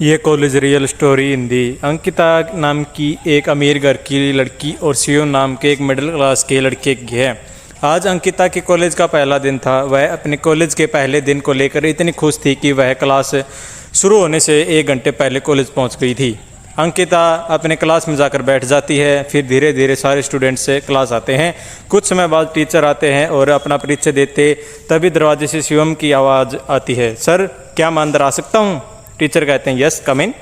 ये college real story Hindi. Ankita नाम की एक अमीर घर की लड़की और शिव नाम के एक मिडिल क्लास के लड़के की है। आज अंकिता के कॉलेज का पहला दिन था। वह अपने कॉलेज के पहले दिन को लेकर इतनी खुश थी कि वह क्लास शुरू होने से 1 घंटे पहले कॉलेज पहुंच गई थी। अंकिता अपने क्लास में जाकर बैठ जाती है। फिर धीरे धीरे सारे स्टूडेंट्स से क्लास आते हैं। कुछ समय बाद टीचर आते हैं और अपना परिचय देते तभी दरवाजे से शिवम की आवाज़ आती है, सर क्या मैं अंदर आ सकता हूँ? टीचर कहते हैं यस कम इन।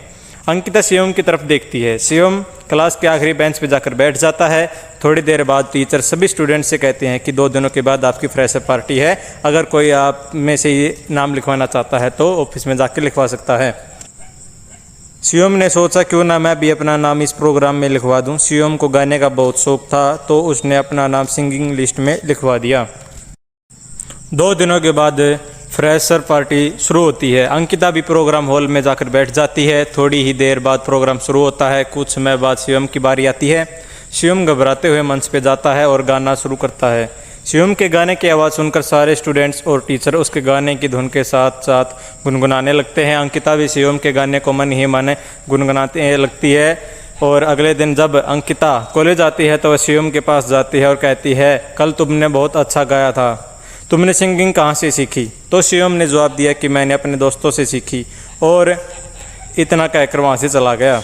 अंकिता शिवम की तरफ देखती है। शिवम क्लास के आखिरी बेंच पे जाकर बैठ जाता है। थोड़ी देर बाद टीचर सभी स्टूडेंट्स से कहते हैं कि 2 दिनों के बाद आपकी फ्रेशर पार्टी है। अगर कोई आप में से ये नाम लिखवाना चाहता है तो ऑफिस में जाकर लिखवा सकता है। शिवम ने सोचा क्यों ना मैं भी अपना नाम इस प्रोग्राम में लिखवा दूं। शिवम को गाने का बहुत शौक था तो उसने अपना नाम सिंगिंग लिस्ट में लिखवा दिया। 2 दिनों के बाद फ्रेशर पार्टी शुरू होती है। अंकिता भी प्रोग्राम हॉल में जाकर बैठ जाती है। थोड़ी ही देर बाद प्रोग्राम शुरू होता है। कुछ समय बाद शिवम की बारी आती है। शिवम घबराते हुए मंच पे जाता है और गाना शुरू करता है। शिवम के गाने की आवाज़ सुनकर सारे स्टूडेंट्स और टीचर उसके गाने की धुन के साथ साथ गुनगुनाने लगते हैं। अंकिता भी शिवम के गाने को मन ही मन गुनगुनाते लगती है। और अगले दिन जब अंकिता कॉलेज आती है तो वह शिवम के पास जाती है और कहती है, कल तुमने बहुत अच्छा गाया था, तुमने सिंगिंग कहाँ से सीखी? तो शिवम ने जवाब दिया कि मैंने अपने दोस्तों से सीखी, और इतना कहकर वहाँ से चला गया।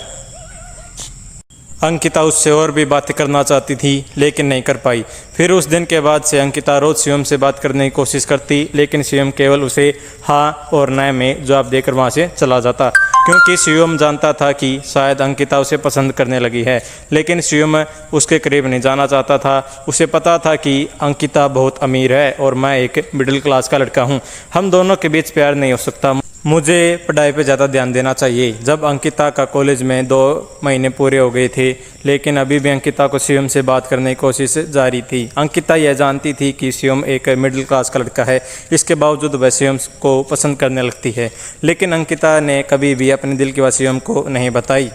अंकिता उससे और भी बातें करना चाहती थी लेकिन नहीं कर पाई। फिर उस दिन के बाद से अंकिता रोज़ शिवम से बात करने की कोशिश करती, लेकिन शिवम केवल उसे हाँ और न में जवाब देकर वहाँ से चला जाता, क्योंकि शिवम जानता था कि शायद अंकिता उसे पसंद करने लगी है। लेकिन शिवम उसके करीब नहीं जाना चाहता था। उसे पता था कि अंकिता बहुत अमीर है और मैं एक मिडिल क्लास का लड़का हूँ। हम दोनों के बीच प्यार नहीं हो सकता। मुझे पढ़ाई पे ज़्यादा ध्यान देना चाहिए। जब अंकिता का कॉलेज में 2 महीने पूरे हो गए थे लेकिन अभी भी अंकिता को शिवम से बात करने की कोशिश जारी थी। अंकिता यह जानती थी कि शिवम एक मिडिल क्लास का लड़का है, इसके बावजूद वह शिवम को पसंद करने लगती है। लेकिन अंकिता ने कभी भी अपने दिल की बात शिवम को नहीं बताई।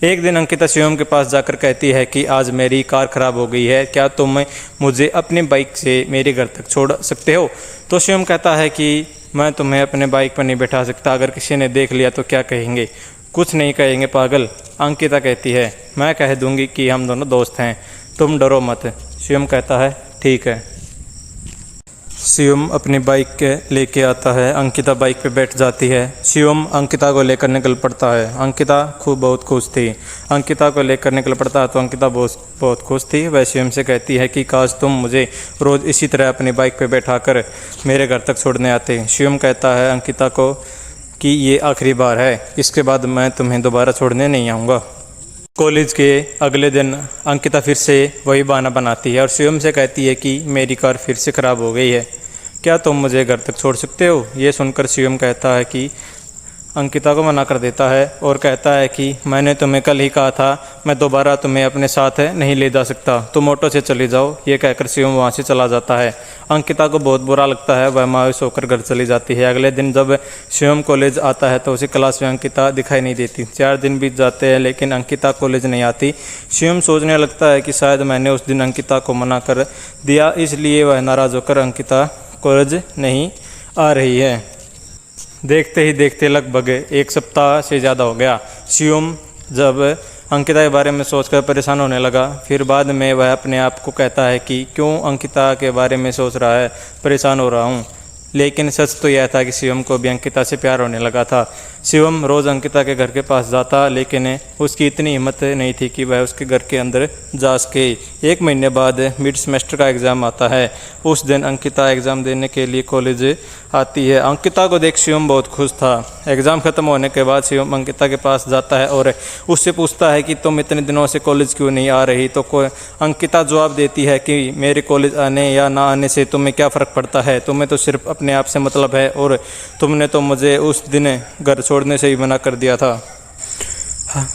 एक दिन अंकिता शिवम के पास जाकर कहती है कि आज मेरी कार ख़राब हो गई है, क्या तुम मुझे अपनी बाइक से मेरे घर तक छोड़ सकते हो? तो शिवम कहता है कि मैं तुम्हें अपने बाइक पर नहीं बैठा सकता, अगर किसी ने देख लिया तो क्या कहेंगे? कुछ नहीं कहेंगे पागल। अंकिता कहती है मैं कह दूंगी कि हम दोनों दोस्त हैं, तुम डरो मत। शिवम कहता है ठीक है। शिवम अपनी बाइक लेके आता है। अंकिता बाइक पे बैठ जाती है। शिवम अंकिता को लेकर निकल पड़ता है। अंकिता बहुत खुश थी। अंकिता को लेकर निकल पड़ता है तो अंकिता बहुत खुश थी। वह शिवम से कहती है कि काश तुम मुझे रोज़ इसी तरह अपनी बाइक पे बैठाकर मेरे घर तक छोड़ने आते। शिवम कहता है अंकिता को कि ये आखिरी बार है, इसके बाद मैं तुम्हें दोबारा छोड़ने नहीं आऊँगा। कॉलेज के अगले दिन अंकिता फिर से वही बहाना बनाती है और शिवम से कहती है कि मेरी कार फिर से ख़राब हो गई है, क्या तुम मुझे घर तक छोड़ सकते हो? ये सुनकर शिवम कहता है कि अंकिता को मना कर देता है और कहता है कि मैंने तुम्हें कल ही कहा था मैं दोबारा तुम्हें अपने साथ नहीं ले जा सकता, तुम ऑटो से चले जाओ। ये कहकर शिवम वहाँ से चला जाता है। अंकिता को बहुत बुरा लगता है। वह मायूस होकर घर चली जाती है। अगले दिन जब शिवम कॉलेज आता है तो उसे क्लास में अंकिता दिखाई नहीं देती। 4 दिन बीत जाते हैं लेकिन अंकिता कॉलेज नहीं आती। शिवम सोचने लगता है कि शायद मैंने उस दिन अंकिता को मना कर दिया, इसलिए वह नाराज़ होकर अंकिता कॉलेज नहीं आ रही है। देखते ही देखते लगभग 1 सप्ताह से ज़्यादा हो गया। शिवम जब अंकिता के बारे में सोचकर परेशान होने लगा, फिर बाद में वह अपने आप को कहता है कि क्यों अंकिता के बारे में सोच रहा है, परेशान हो रहा हूँ। लेकिन सच तो यह था कि शिवम को भी अंकिता से प्यार होने लगा था। शिवम रोज़ अंकिता के घर के पास जाता लेकिन उसकी इतनी हिम्मत नहीं थी कि वह उसके घर के अंदर जा सके। 1 महीने बाद मिड सेमेस्टर का एग्ज़ाम आता है। उस दिन अंकिता एग्ज़ाम देने के लिए कॉलेज आती है। अंकिता को देख शिवम बहुत खुश था। एग्ज़ाम ख़त्म होने के बाद शिवम अंकिता के पास जाता है और उससे पूछता है कि तुम इतने दिनों से कॉलेज क्यों नहीं आ रही? तो अंकिता जवाब देती है कि मेरे कॉलेज आने या ना आने से तुम्हें क्या फ़र्क पड़ता है, तुम्हें तो सिर्फ अपने आप से मतलब है, और तुमने तो मुझे उस दिन घर छोड़ने से ही मना कर दिया था।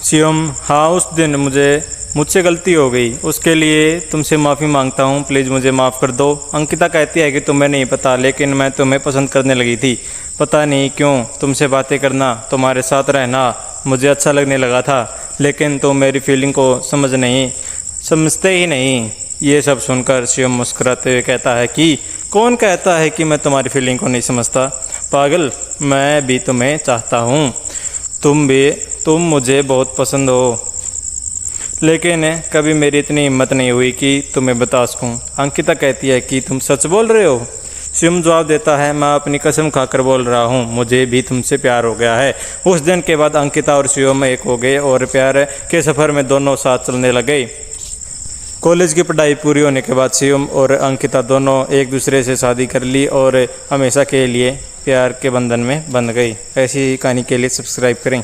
शिवम हाँ, उस दिन मुझसे गलती हो गई, उसके लिए तुमसे माफ़ी मांगता हूँ, प्लीज़ मुझे माफ़ कर दो। अंकिता कहती है कि तुम्हें नहीं पता लेकिन मैं तुम्हें पसंद करने लगी थी। पता नहीं क्यों तुमसे बातें करना, तुम्हारे साथ रहना मुझे अच्छा लगने लगा था, लेकिन तुम मेरी फीलिंग को समझते ही नहीं। ये सब सुनकर शिवम मुस्कुराते हुए कहता है कि कौन कहता है कि मैं तुम्हारी फीलिंग को नहीं समझता? पागल, मैं भी तुम्हें चाहता हूँ। तुम मुझे बहुत पसंद हो, लेकिन कभी मेरी इतनी हिम्मत नहीं हुई कि तुम्हें बता सकूं। अंकिता कहती है कि तुम सच बोल रहे हो। शिवम जवाब देता है, मैं अपनी कसम खाकर बोल रहा हूँ, मुझे भी तुमसे प्यार हो गया है। उस दिन के बाद अंकिता और शिवम एक हो गए और प्यार के सफ़र में दोनों साथ चलने लगे। कॉलेज की पढ़ाई पूरी होने के बाद शिवम और अंकिता दोनों एक दूसरे से शादी कर ली और हमेशा के लिए प्यार के बंधन में बंध गई। ऐसी कहानी के लिए सब्सक्राइब करें।